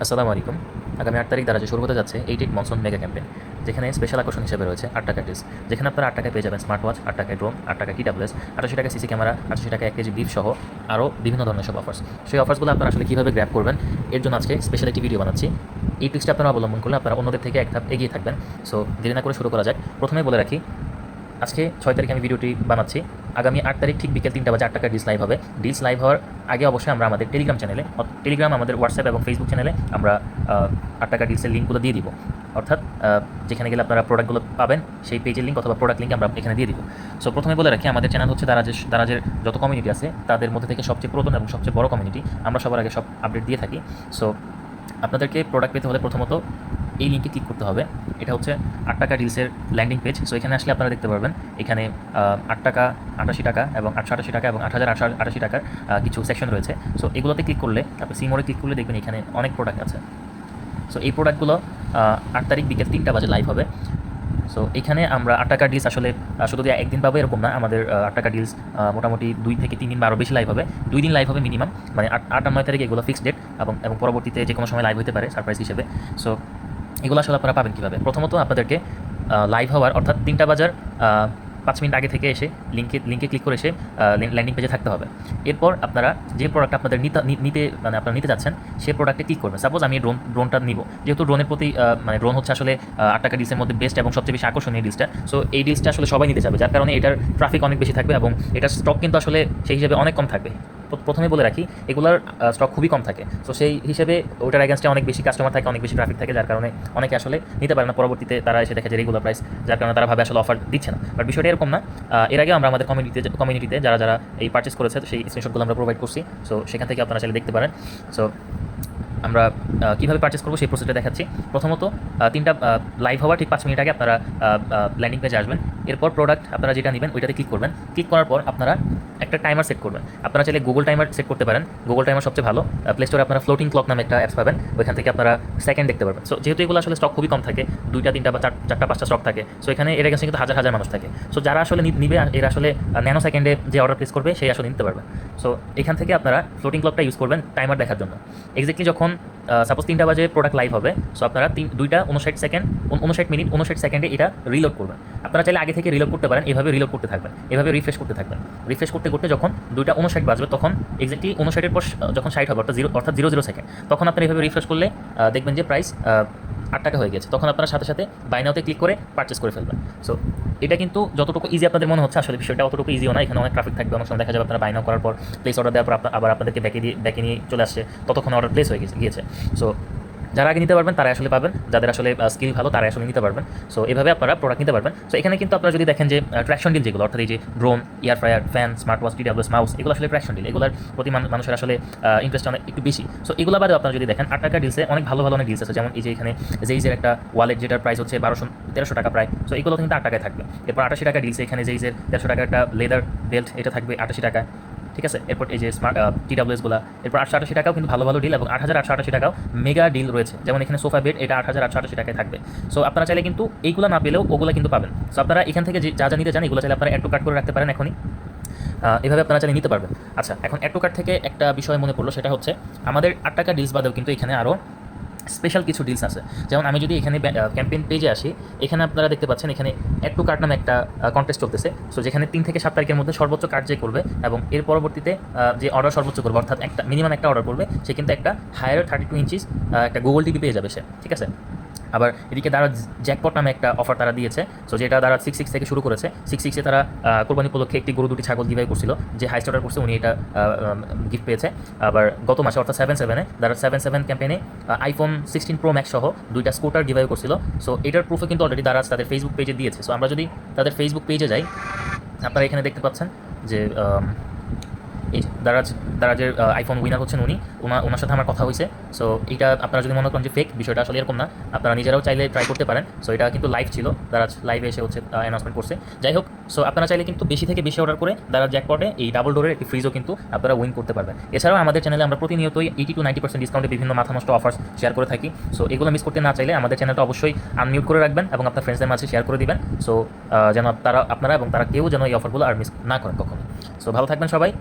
আসসালামু আলাইকুম। আগামী ৮ তারিখ দ্বারা যে শুরু হতে যাচ্ছে 88 মনসুন মেগা ক্যাম্পেইন, যেখানে স্পেশাল আকর্ষণ হিসেবে রয়েছে 8 টাকা ডিলস, যেখানে আপনারা 8 টাকায় পেয়ে যাবেন স্মার্ট ওয়াচ, 8 টাকায় ড্রোন, 8 টাকায় TWS, 88 টাকায় সিসি ক্যামেরা, 88 টাকায় 1 কেজি বিফ সহ আরও বিভিন্ন ধরনের সব অফার্স। সেই অফার্সগুলো আপনারা আসলে কীভাবে গ্র্যাব করবেন, এর জন্য আজকে স্পেশাল একটি ভিডিও বানাচ্ছি। এই ট্রিক্সটা আপনারা অবলম্বন করলে আপনারা অন্যদের থেকে এক ধাপ এগিয়ে থাকবেন। সো দেরি না করে শুরু করা যাক। প্রথমেই বলে রাখি, আজকে 6 তারিখে আমি ভিডিওটি বানাচ্ছি। আগামী 8 তারিখ ঠিক বিকেল 3টা বাজে 8 টাকার ডিলস লাইভ হবে। ডিলস লাইভ হওয়ার আগে অবশ্যই আমরা আমাদের টেলিগ্রাম চ্যানেলে, টেলিগ্রাম আমাদের হোয়াটসঅ্যাপ এবং ফেসবুক চ্যানেলে আমরা 8 টাকার ডিলসের লিঙ্কগুলো দিয়ে দিব। অর্থাৎ যেখানে গেলে আপনারা প্রোডাক্টগুলো পাবেন সেই পেজের লিঙ্ক অথবা প্রোডাক্ট লিঙ্ক আমরা এখানে দিয়ে দিব। সো প্রথমে বলে রাখি, আমাদের চ্যানেল হচ্ছে দারাজের যত কমিউনিটি আছে তাদের মধ্যে থেকে সবচেয়ে পুরাতন এবং সবচেয়ে বড় কমিউনিটি। আমরা সবার আগে সব আপডেট দিয়ে থাকি। সো আপনাদেরকে প্রোডাক্ট পেতে হলে প্রথমত এই লিঙ্কে ক্লিক করতে হবে। এটা হচ্ছে 8 টাকা ডিলসের ল্যান্ডিং পেজ। সো এখানে আসলে আপনারা দেখতে পারবেন এখানে 8 টাকা, 88 টাকা এবং 888 টাকা এবং 8088 টাকার কিছু সেকশন রয়েছে। সো এগুলোতে ক্লিক করলে, আপনি সি মোড়ে ক্লিক করলে দেখবেন এখানে অনেক প্রোডাক্ট আছে। সো এই প্রোডাক্টগুলো 8 তারিখ বিকেল 3টা বাজে লাইভ হবে। সো এখানে আমরা 8 টাকার ডিলস আসলে শুধু যে একদিন পাবো এরকম না। আমাদের 8 টাকা ডিলস মোটামুটি 2 থেকে 3 দিন বা আরও বেশি লাইভ হবে। 2 দিন লাইভ হবে মিনিমাম, মানে 8 আর 9 তারিখ এগুলো ফিক্সড ডেট এবং পরবর্তীতে যে কোনো সময় লাইভ হতে পারে সারপ্রাইজ হিসেবে। সো এগুলো আসলে আপনারা পাবেন কীভাবে? প্রথমত আপনাদেরকে লাইভ হওয়ার অর্থাৎ 3টা বাজার 5 মিনিট আগে থেকে এসে লিঙ্কে ক্লিক করে এসে ল্যান্ডিং পেজে থাকতে হবে। এরপর আপনারা যে প্রোডাক্ট আপনাদের আপনারা নিতে যাচ্ছেন সেই প্রোডাক্টে ক্লিক করবেন। সাপোজ আমি ড্রোনটা নিব, যেহেতু ড্রোনের প্রতি মানে ড্রোন হচ্ছে আসলে 8 টাকা ডিলসের মধ্যে বেস্ট এবং সবচেয়ে বেশি আকর্ষণীয় ডিলসটা। সো এই ডিলসটা আসলে সবাই নিতে যাবে, যার কারণে এটার ট্রাফিক অনেক বেশি থাকবে এবং এটার স্টক কিন্তু আসলে সেই হিসেবে অনেক কম থাকবে। প্রথমে বলে রাখি, এগুলোর স্টক খুবই কম থাকে। সো সেই হিসেবে ওটার এগেনস্টে অনেক বেশি কাস্টমার থাকে, অনেক বেশি ট্রাফিক থাকে, যার কারণে অনেকে আসলে নিতে পারে না। পরবর্তীতে তারা এসে দেখে যে রেগুলার প্রাইস, যার কারণে তারা ভাবে আসলে অফার দিচ্ছে না। বাট বিষয়টা এরকম না। এর আগে আমরা আমাদের কমিউনিটিতে যারা এই পারচেস করেছে সেই স্ক্রিনশটগুলো আমরা প্রোভাইড করছি। সো সেখান থেকে আপনারা চাইলে দেখতে পারেন। সো আমরা কীভাবে পারচেস করবো সেই প্রসেসটা দেখাচ্ছি। প্রথমত 3টা লাইভ হওয়ার ঠিক 5 মিনিট আগে আপনারা ল্যান্ডিং পেজে আসবেন। এরপর প্রোডাক্ট আপনারা যেটা নেবেন ওইটাতে ক্লিক করবেন। ক্লিক করার পর আপনারা একটা টাইমার সেট করবেন। আপনারা চাইলে গুগল টাইমার সেট করতে পারেন। গুগল টাইমার সবচেয়ে ভালো। প্লে স্টোরে আপনারা ফ্লোটিং ক্লক নামে একটা অ্যাপস পাবেন, ওইখান থেকে আপনারা সেকেন্ড দেখতে পারবেন। সো যেহেতু এগুলো আসলে স্টক খুবই কম থাকে, 2টা 3টা বা 4টা 5টা স্টক থাকে। সো এখানে এর কাছে কিন্তু হাজার হাজার মানুষ থাকে। সো যারা আসলে নিবে এরা আসলে ন্যানো সেকেন্ডে যে অর্ডার প্লেস করবে সেই আসলে নিতে পারবে। সো এখান থেকে আপনারা ফ্লোটিং ক্লকটা ইউজ করবেন টাইমার দেখার জন্য। এক্স্যাক্টলি যখন সাপোজ 3টা বাজে প্রোডাক্ট লাইভ হবে, সো আপনারা 2টা 59 মিনিট 59 সেকেন্ডে এটা রিলোড করবেন। আপনারা চাইলে আগে থেকে রিলোড করতে পারেন, এভাবে রিলোড করতে থাকবেন, এভাবে রিফ্রেশ করতে থাকবেন। রিফ্রেশ করতে করতে যখন 2টা 59 বাজবে তখন এক্স্যাক্টলি 59-এর পর যখন 60 হবে অর্থাৎ 00 সেকেন্ড, তখন আপনারা এভাবে রিফ্রেশ করলে দেখবেন যে প্রাইস 8 টাকা হয়ে গেছে। তখন আপনারা সাথে সাথে বাই নাওতে ক্লিক করে পারচেস করে ফেলবেন। সো এটা কিন্তু যতটুকু ইজি আপনাদের মনে হচ্ছে আসলে বিষয়টা অতটুকু ইজিও না। এখানে অনেক ট্রাফিক থাকবে। অনেক সময় দেখা যাবে আপনারা বাই নাও করার পর প্লেস অর্ডার দেওয়ার পর আবার আপনাদেরকে ব্যাকে নিয়ে চলে আসছে, ততক্ষণ অর্ডার প্লেস হয়ে গিয়েছে। সো যারা আগে নিতে পারবেন তারাই আসলে পাবেন, যাদের আসলে স্কিল ভালো তারাই আসলে নিতে পারবেন। সো এভাবে আপনারা প্রোডাক্ট নিতে পারবেন। সো এখানে কিন্তু আপনারা যদি দেখেন যে ট্র্যাকশন ডিল যেগুলো, অর্থাৎ এই যে drone, air fryer, fan, smart watch, TWS, mouse, এগুলো আসলে ট্র্যাকশন ডিল। এগুলোর প্রতি মানুষের আসলে ইন্টারেস্ট অনেক একটু বেশি। সো এগুলো বাদেও আপনারা যদি দেখেন 8 টাকা ডিলসে অনেক ভালো ভালো অনেক ডিলস আছে। যেমন এই যে এখানে জেইজের একটা ওয়ালেট যেটার প্রাইস হচ্ছে 1300 টাকা প্রায়। সো এগুলো কিন্তু 8 টাকায় থাকবে। এরপর 88 টাকা ডিলসে এখানে জেইজের 150 টাকা একটা লেদার বেল্ট, এটা থাকবে 88 টাকায়। ঠিক আছে। এরপর এই যে স্মার্ট TWSগুলো, এরপর 888 টাকাও কিন্তু ভালো ভালো ডিল এবং 8888 টাকাও মেগা ডিল রয়েছে। যেমন এখানে সোফা বেড, এটা 8888 টাকায় থাকবে। সো আপনারা চাইলে কিন্তু এইগুলো না পেলেও ওগুলো কিন্তু পাবেন। সো আপনারা এখান থেকে যা যা নিতে চান এগুলো চাইলে আপনারা অ্যাড টু কার্ট করে রাখতে পারেন এখনই। এভাবে আপনারা চাইলে নিতে পারবেন। আচ্ছা, এখন অ্যাড টু কার্ট থেকে একটা বিষয় মনে পড়লো, সেটা হচ্ছে আমাদের 8 টাকা ডিলস বাদেও কিন্তু এখানে আরও স্পেশাল কিছু ডিলস আছে। যেমন আমি যদি এখানে ক্যাম্পেইন পেজে আসি, এখানে আপনারা দেখতে পাচ্ছেন এখানে অ্যাড টু কার্ট নামে একটা কন্টেস্ট চলতেছে। সো যেখানে 3 থেকে 7 তারিখের মধ্যে সর্বোচ্চ কার্ড যে করবে এবং এর পরবর্তীতে যে অর্ডার সর্বোচ্চ করবে, অর্থাৎ একটা মিনিমাম একটা অর্ডার করবে, সে কিন্তু একটা হায়ার 32 ইঞ্চিস একটা গুগল টিভি পেয়ে যাবে সে। ঠিক আছে। আবার এদিকে তারা জ্যাকপট নামে একটা অফার তারা দিয়েছে। সো যেটা তারা 66 থেকে শুরু করেছে। 66-এ তারা কোরবানি উপলক্ষে একটি গরু 2টি ছাগল গিভঅ্যাওয়ে করছিল। যে হাইস্ট অর্ডার করছে উনি এটা গিফট পেয়েছে। আবার গত মাসে অর্থাৎ 77-এ তারা 77 ক্যাম্পেইনে iPhone 16 Pro Max সহ 2টা স্কুটার গিভঅ্যাওয়ে করছিল। সো এটার প্রুফে কিন্তু অলরেডি তারা তাদের ফেসবুক পেজে দিয়েছে। সো আমরা যদি তাদের ফেসবুক পেজে যাই, আপনারা এখানে দেখতে পাচ্ছেন যে এই দারাজের আইফোন উইনার হচ্ছেন উনি। ওনার সাথে আমার কথা হয়েছে। সো এটা আপনারা যদি মনে করেন যে ফেক, বিষয়টা আসলে এরকম না। আপনারা নিজেরাও চাইলে ট্রাই করতে পারেন। সো এটা কিন্তু লাইভ ছিল, দারাজ লাইভে এসে হচ্ছে অ্যানাউন্সমেন্ট করছে। যাই হোক, সো আপনারা চাইলে কিন্তু বেশি থেকে বেশি অর্ডার করে দারাজ জ্যাকপটে এই ডাবল ডোরের একটি ফ্রিজও কিন্তু আপনারা উইন করতে পারবেন। এছাড়াও আমাদের চ্যানেলে আমরা প্রতিনিয়তই 80 to 90% ডিসকাউন্টে বিভিন্ন মাথা নষ্ট অফার্স শেয়ার করে থাকি। সো এগুলো মিস করতে না চাইলে আমাদের চ্যানেলটা অবশ্যই আনমিউট করে রাখবেন এবং আপনার ফ্রেন্ডসদের মাঝে শেয়ার করে দিবেন। সো যেন আপনারা এবং তারা কেউ যেন এই অফারগুলো আর মিস না করেন কখনো। সো ভালো থাকবেন সবাই।